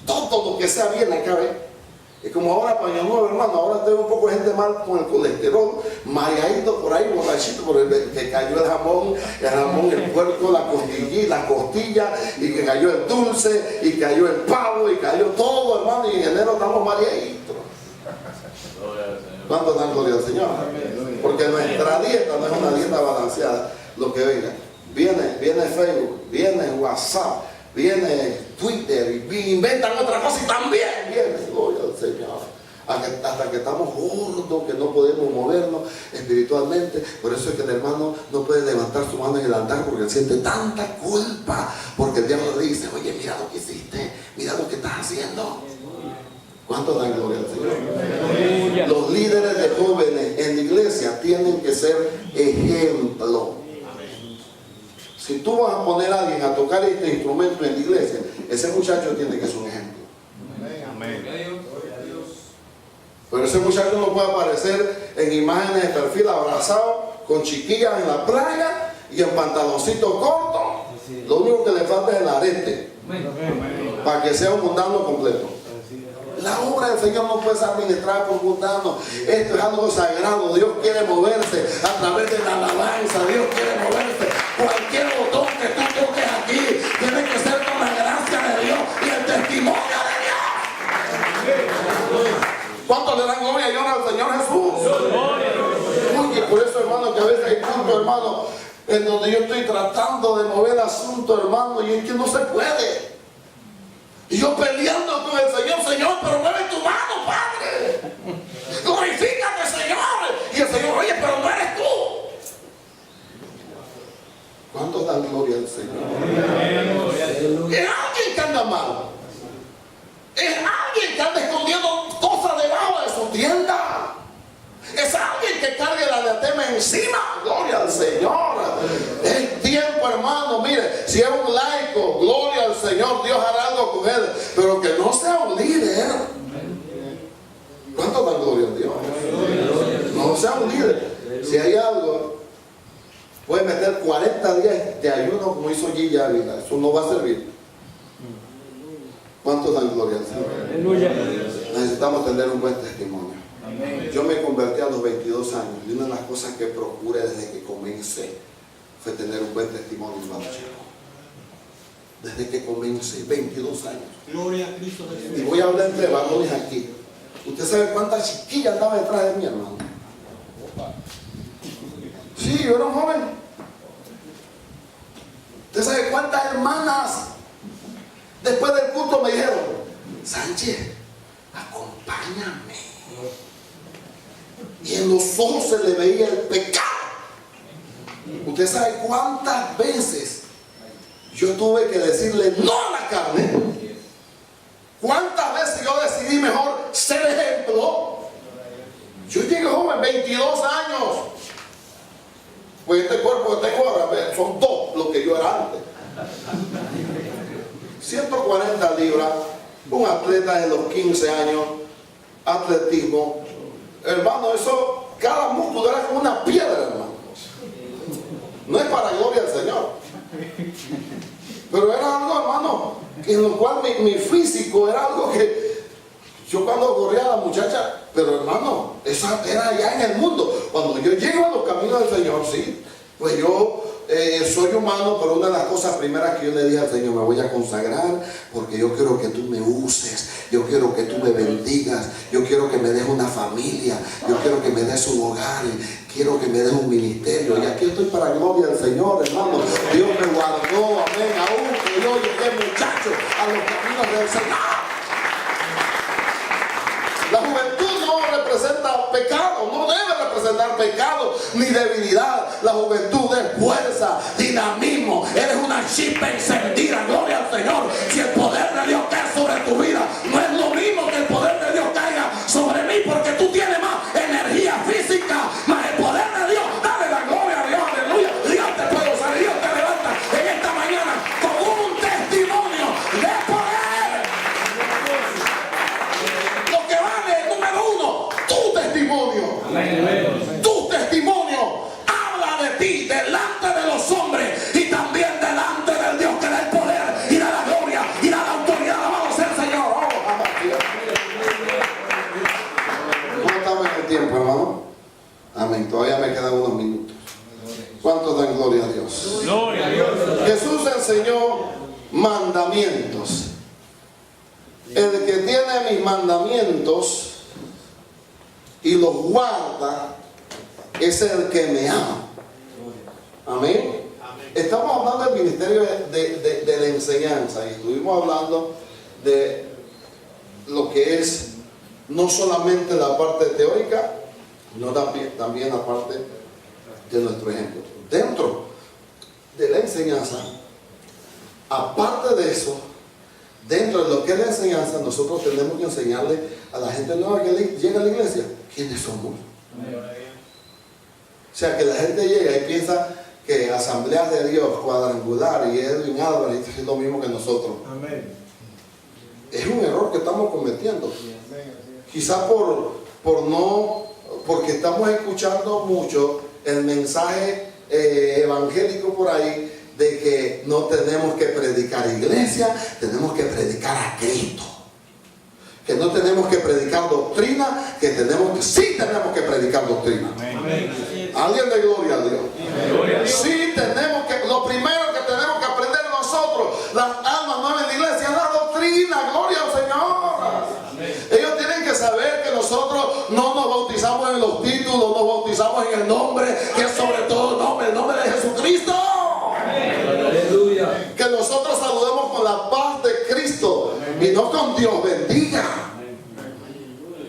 Todo lo que sea bien acá, ¿ve? Y como ahora Paño Nuevo, hermano, ahora tengo un poco de gente mal con el colesterol, mareadito por ahí, borrachito, por el que cayó el jamón, el puerco, la costilla, y que cayó el dulce, y cayó el pavo, y cayó todo, hermano, y en enero estamos mareaditos. ¿Cuánto dan gloria al Señor? Porque nuestra dieta no es una dieta balanceada. Lo que venga, viene Facebook, viene WhatsApp, viene Twitter, y inventan otra cosa y también viene, gloria al Señor. Hasta que estamos gordos, que no podemos movernos espiritualmente. Por eso es que el hermano no puede levantar su mano en el altar, porque él siente tanta culpa, porque el diablo le dice, oye, mira lo que hiciste, mira lo que estás haciendo. ¿Cuánto dan gloria al Señor? Los líderes de jóvenes en la iglesia tienen que ser ejemplo. Si tú vas a poner a alguien a tocar este instrumento en la iglesia, ese muchacho tiene que ser un ejemplo. Pero ese muchacho no puede aparecer en imágenes de perfil abrazado con chiquillas en la playa y en pantaloncito corto. Lo único que le falta es el arete para que sea un mundano completo. La obra del Señor no puede ser administrada por mundanos. Esto es algo sagrado. Dios quiere moverse a través de la alabanza. Dios quiere moverse. Cualquier botón que tú toques aquí tiene que ser con la gracia de Dios y el testimonio de Dios. ¿Cuántos le dan gloria y honra al Señor Jesús? Oye, por eso, hermano, que a veces hay puntos, hermano, en donde yo estoy tratando de mover el asunto, hermano, y es que no se puede. Y yo peleando con el Señor, Señor, pero mueve tu mano, Padre. Glorifícate, Señor. Y el Señor, oye, pero no eres tú. ¿Cuántos dan gloria al Señor? Es alguien que anda mal. Es alguien que anda escondiendo cosas debajo de su tienda. Es alguien que cargue el anatema encima. Gloria al Señor. Es tiempo, hermano. Mire, si es un laico, gloria al Señor, Dios hará algo con él. Pero que no sea un líder. ¿Cuánto dan gloria a Dios? No sea un líder. Si hay algo, puede meter 40 días de ayuno como hizo Gigi Ávila. Eso no va a servir. ¿Cuántos dan gloria al Señor? Aleluya. Necesitamos tener un buen testimonio. Yo me convertí a los 22 años y una de las cosas que procuré desde que comencé fue tener un buen testimonio, hermano chico. Desde que comencé, 22 años. Gloria a Cristo Jesús. Y voy a hablar entre varones aquí. ¿Usted sabe cuántas chiquillas andaba detrás de mí, hermano? Sí, yo era un joven. ¿Usted sabe cuántas hermanas después del culto me dijeron: Sánchez, acompáñame? Y en los ojos se le veía el pecado. ¿Usted sabe cuántas veces yo tuve que decirle no a la carne? ¿Cuántas veces yo decidí mejor ser ejemplo? Yo llegué joven, 22 años. Pues este cuerpo que tengo ahora son 2 lo que yo era antes. 140 libras, un atleta de los 15 años, atletismo. Hermano, eso, cada músculo era como una piedra, hermano. No es para gloria del Señor. Pero era algo, hermano, en lo cual mi físico era algo que yo cuando corría a la muchacha, pero hermano, eso era allá en el mundo. Cuando yo llego a los caminos del Señor, sí, pues yo soy humano, pero una de las cosas primeras que yo le dije al Señor: me voy a consagrar porque yo quiero que tú me uses, yo quiero que tú me bendigas, yo quiero que me des una familia, yo quiero que me des un hogar, quiero que me des un ministerio. Y aquí estoy para gloria del Señor, hermano. Dios me guardó, amén, aún que yo llegué, muchacho, a los caminos del Señor. La juventud no representa pecado, no debe representar pecado ni debilidad. La juventud es fuerza, dinamismo. Eres una chispa encendida, gloria al Señor. Si el poder de Dios cae sobre tu vida, no es lo mismo que el poder de Dios caiga sobre mí, porque tú tienes más energía física, más el poder de Dios. Dale la gloria a Dios, aleluya. Dios te puede usar, Dios te levanta en esta mañana con un testimonio de poder. Tu testimonio, tu testimonio habla de ti delante de los hombres y también delante del Dios que da el poder y da la gloria y da la autoridad. Alabado sea el Señor. ¿Cómo estamos en el tiempo, hermano? Amén. Todavía me quedan unos minutos. ¿Cuántos dan gloria a Dios? Gloria a Dios. Jesús enseñó mandamientos. El que tiene mis mandamientos y los guarda es el que me ama. Amén. Estamos hablando del ministerio de la enseñanza y estuvimos hablando de lo que es no solamente la parte teórica, sino también la parte de nuestro ejemplo. Dentro de la enseñanza, aparte de eso, dentro de lo que es la enseñanza, nosotros tenemos que enseñarle a la gente nueva que llega a la iglesia quiénes somos. O sea, que la gente llega y piensa que Asambleas de Dios, Cuadrangular y Edwin Álvarez es lo mismo que nosotros. Amén. Es un error que estamos cometiendo. Quizás porque estamos escuchando mucho el mensaje evangélico por ahí de que no tenemos que predicar iglesia, tenemos que predicar a Cristo. Que no tenemos que predicar doctrina, sí tenemos que predicar doctrina. Amén. Alguien de gloria a Dios. Gloria a Dios. Sí tenemos que, lo primero que tenemos que aprender nosotros, las almas nuevas en la iglesia, es la doctrina. Gloria al Señor. Ellos tienen que saber que nosotros no nos bautizamos en los títulos, nos bautizamos en el nombre, que es sobre todo el nombre de Jesucristo. Aleluya. Que nosotros saludemos con la paz de Cristo y no con Dios bendiga.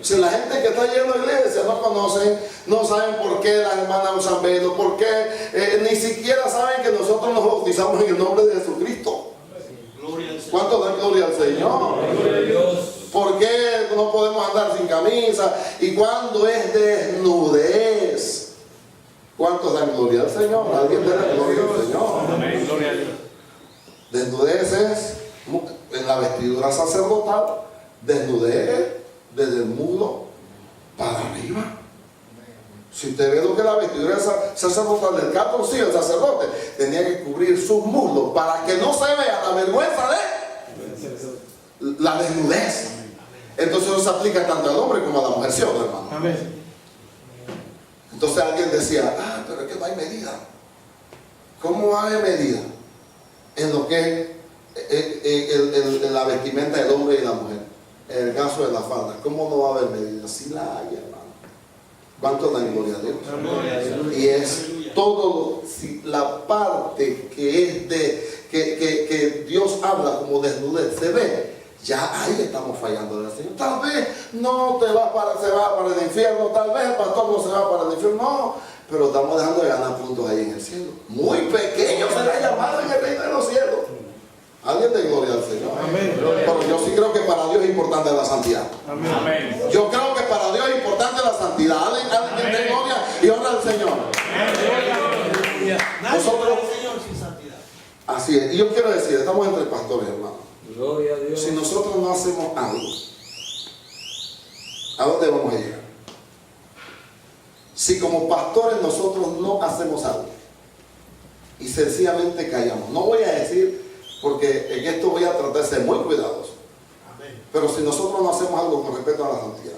Si la gente que está yendo a la iglesia no conocen, no saben por qué las hermanas usan velo, por qué ni siquiera saben que nosotros nos bautizamos en el nombre de Jesucristo. ¿Cuántos dan gloria al Señor? Gloria a Dios. ¿Por qué no podemos andar sin camisa? ¿Y cuándo es desnudez? ¿Cuántos dan gloria al Señor? ¿Alguien da gloria al Señor? Amén. Gloria a Dios. Desnudez es en la vestidura sacerdotal, desnudez desde el muslo para arriba. Si usted ve lo que es la vestidura sacerdotal del católico, el sacerdote tenía que cubrir sus muslos para que no se vea la vergüenza de la desnudez. Entonces eso se aplica tanto al hombre como a la mujer, ¿sí o no, hermano? Amén. Entonces alguien decía, pero es que no hay medida. ¿Cómo va a haber medida en lo que es en la vestimenta del hombre y la mujer? En el caso de la falda, ¿cómo no va a haber medida? Sí la hay, hermano. ¿Cuánto dan gloria a Dios? Y es todo la parte que es que Dios habla como desnudez, se ve. Ya ahí estamos fallando del Señor. Tal vez no se va para el infierno, tal vez el pastor no se va para el infierno, no, pero estamos dejando de ganar puntos ahí en el cielo. Muy pequeño será llamado en el reino de los cielos. Alguien de gloria al Señor. Amén. Pero yo sí creo que para Dios es importante la santidad. Amén. Yo creo que para Dios es importante la santidad. Alguien de gloria y honra al Señor. Nosotros, así es. Y yo quiero decir, estamos entre pastores, hermano. Gloria a Dios. Si nosotros no hacemos algo, ¿a dónde vamos a llegar? Si como pastores nosotros no hacemos algo y sencillamente callamos, no voy a decir, porque en esto voy a tratar de ser muy cuidadoso, pero si nosotros no hacemos algo con respecto a la santidad,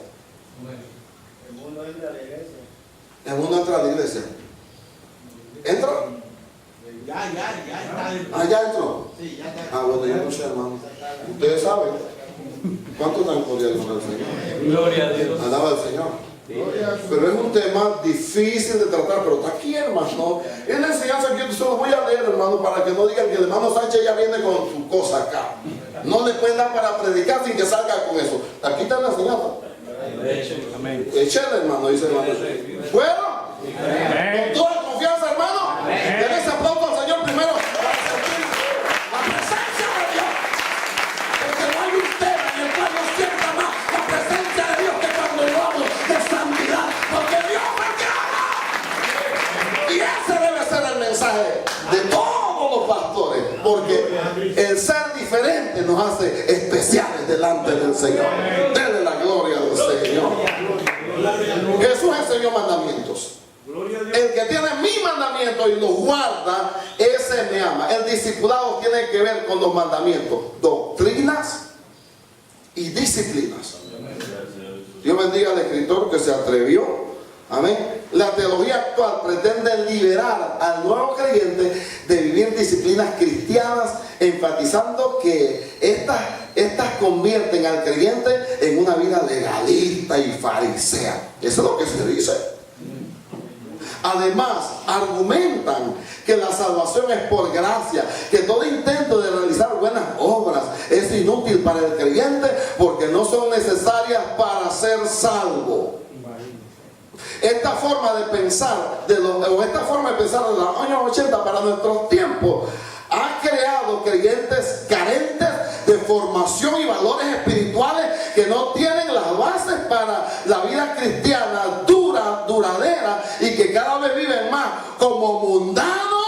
El mundo entra a la iglesia. el mundo entra a la iglesia. ¿Entra? Ya. ¿Ya entró? Sí, ya está. Bueno, yo no sé, hermano. Ustedes saben. ¿Cuánto dan gloria al Señor? Gloria a Dios. Alaba al Señor. Pero es un tema difícil de tratar, pero está aquí, hermano. Es la enseñanza que yo se lo voy a leer, hermano, para que no digan que el hermano Sánchez ya viene con su cosa acá. No le pueden dar para predicar sin que salga con eso. Aquí está la enseñanza. Amén. Échale, hermano, dice el hermano. ¿Fueron? Amén. Con toda confianza, hermano. Denle ese aplauso al Señor primero. La presencia de Dios. Porque no hay un tema en el cual no sienta más la presencia de Dios que cuando yo hablo de santidad. Porque Dios me llama. Y ese debe ser el mensaje de todos los pastores. Porque el ser diferente nos hace especiales delante del Señor. Denle la gloria al Señor. Jesús enseñó mandamientos. El que tiene mi mandamiento y los guarda, ese me ama. El discipulado tiene que ver con los mandamientos, doctrinas y disciplinas. Dios bendiga al escritor que se atrevió. Amén. La teología actual pretende liberar al nuevo creyente de vivir disciplinas cristianas, enfatizando que estas convierten al creyente en una vida legalista y farisea. Eso es lo que se dice. Además, argumentan que la salvación es por gracia, que todo intento de realizar buenas obras es inútil para el creyente porque no son necesarias para ser salvo. Esta forma de pensar, esta forma de pensar de los años 80 para nuestros tiempos, ha creado creyentes carentes de formación y valores espirituales que no tienen las bases para la vida cristiana duradera y que cada vez viven más como mundanos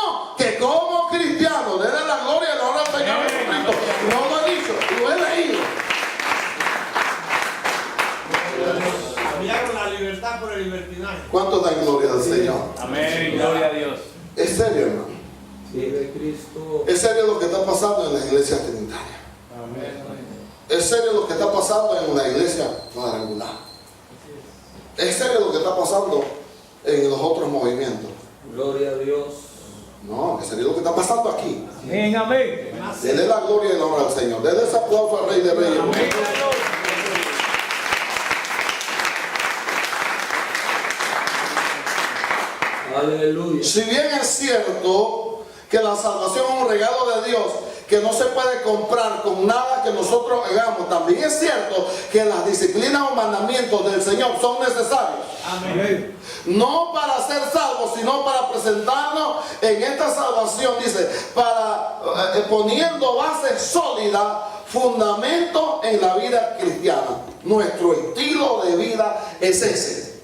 por el libertinaje. ¿Cuántos dan gloria al Señor? Amén. Gloria a Dios. Es serio, hermano. Vive Cristo. Es serio lo que está pasando en la iglesia trinitaria. Amén. Es serio lo que está pasando en la iglesia cuadrangular. Es serio lo que está pasando en los otros movimientos. Gloria a Dios. No, es serio lo que está pasando aquí. Amén. Amén. Denle la gloria y la honra al Señor. Denle ese aplauso al Rey de Reyes. Amén. Aleluya. Si bien es cierto que la salvación es un regalo de Dios que no se puede comprar con nada que nosotros hagamos, también es cierto que las disciplinas o mandamientos del Señor son necesarios. Amén. No para ser salvos, sino para presentarnos en esta salvación, dice, para poniendo base sólida, fundamento en la vida cristiana. Nuestro estilo de vida es ese.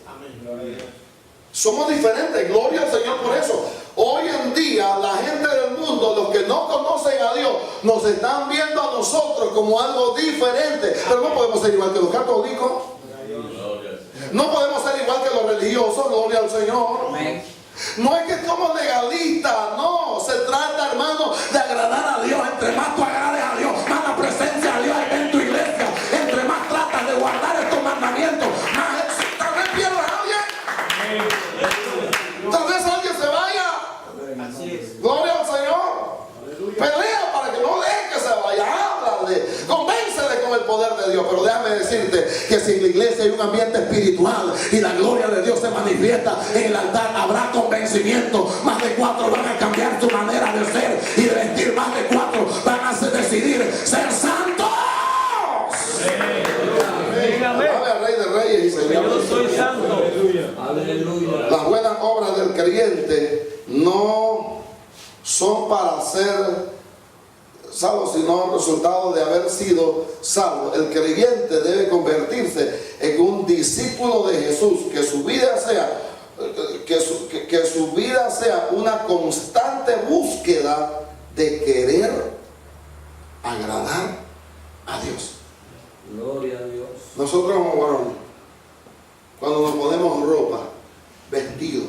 Somos diferentes, gloria al Señor por eso. Hoy en día la gente del mundo, los que no conocen a Dios, nos están viendo a nosotros como algo diferente. Pero no podemos ser igual que los católicos. No podemos ser igual que los religiosos, gloria al Señor. No es que somos legalistas, no. Se trata, hermano, de agradar a Dios. Entre más tú agrades a Dios, más la presencia de Dios hay en tu iglesia. Entre más tratas de guardar estos mandamientos, más éxito. Tal vez pierdas a alguien. Tal vez alguien se vaya. Así es. Gloria al Señor. Pelea para que no deje que se vaya. Háblale. Convéncele con el poder de Dios. Pero déjame decirte que si en la iglesia hay un ambiente espiritual y la gloria de Dios se manifiesta en el altar, habrá convencimiento. Más de 4 van a cambiar su manera de ser y de vestir. Más de 4 van a decidir ser santos. Alabe al Rey de Reyes y Señor. Yo soy santo. Aleluya. Las buenas obras del creyente no son para ser salvo, sino resultado de haber sido salvo. El creyente debe convertirse en un discípulo de Jesús, que su vida sea que su vida sea una constante búsqueda de querer agradar a Dios. Gloria a Dios. Nosotros como varones, cuando nos ponemos ropa, vestidos,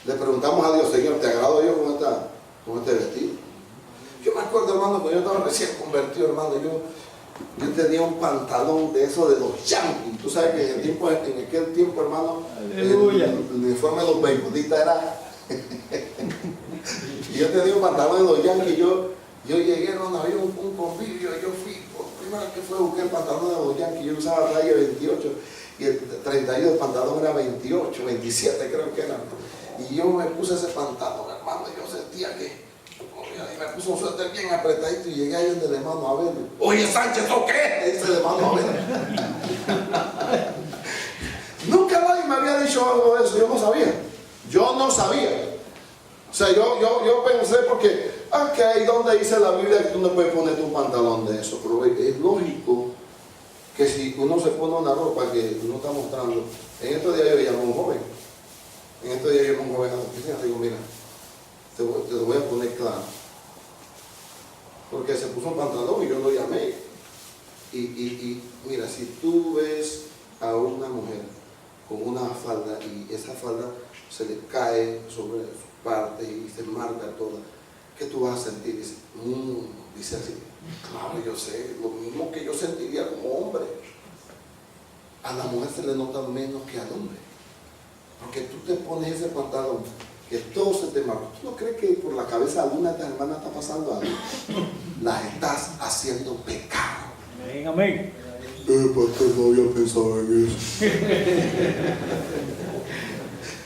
le preguntamos a Dios: Señor, ¿te agrado yo con este vestido? Yo me acuerdo, hermano, cuando yo estaba recién convertido, hermano, yo tenía un pantalón de esos de los Yankees. Tú sabes que en aquel tiempo, hermano, el uniforme de los beisbolistas era y yo tenía un pantalón de los Yankees. Yo llegué, hermano, había un convivio, yo fui, por primera vez que fue a buscar el pantalón de los Yankees. Yo usaba talla 28 y el 32, el pantalón era 28, 27 creo que era. Y yo me puse ese pantalón, hermano, yo sentía que y me puso un suéter bien apretadito y llegué ahí donde el hermano Abel. Oye, Sánchez, ¿o qué? Le dice el hermano Abel. Nunca nadie me había dicho algo de eso. Yo no sabía. O sea, yo pensé porque, ok, ¿dónde dice la Biblia que tú no puedes ponerte un pantalón de eso? Pero es lógico que si uno se pone una ropa que uno está mostrando. En estos días yo llamo a un joven. En estos días yo llamo a un joven a la oficina y digo: mira, te lo voy a poner claro. Porque se puso un pantalón y yo lo llamé. Y mira, si tú ves a una mujer con una falda y esa falda se le cae sobre su parte y se marca toda, ¿qué tú vas a sentir? Dice así: claro, yo sé, lo mismo que yo sentiría como hombre. A la mujer se le nota menos que al hombre. Porque tú te pones ese pantalón que todo se te marca. ¿Tú no crees que por la cabeza de alguna de estas hermanas está pasando algo? Las estás haciendo pecado. Amén, amén. Pastor, no había pensado en eso.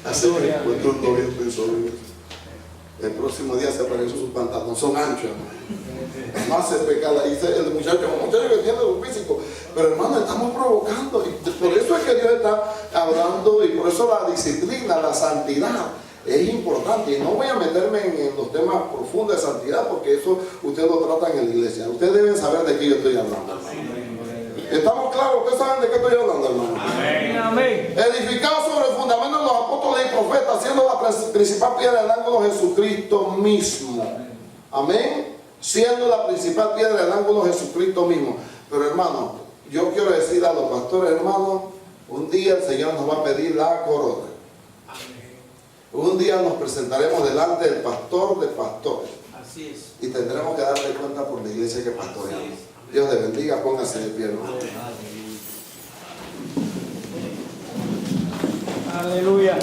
Así que el pastor no había pensado en eso. El próximo día se apareció su pantalón, son anchos, hermano. No hace pecado. Dice el muchacho que tiene un físico. Pero, hermano, estamos provocando. Y por eso es que Dios está hablando, y por eso la disciplina, la santidad es importante. Y no voy a meterme en los temas profundos de santidad, porque eso ustedes lo tratan en la iglesia. Ustedes deben saber de qué yo estoy hablando. ¿Estamos claros? ¿Ustedes saben de qué estoy hablando, hermano? Amén, amén. Edificado sobre el fundamento de los apóstoles y profetas, siendo la principal piedra del ángulo Jesucristo mismo. Amén. Siendo la principal piedra del ángulo Jesucristo mismo. Pero, hermano, yo quiero decir a los pastores, hermanos, Un día el Señor nos va a pedir la corona. Un día nos presentaremos delante del pastor de pastores. Así es. Y tendremos que darle cuenta por la iglesia que pastoreamos. Dios te bendiga, póngase de pie, hermano. Aleluya.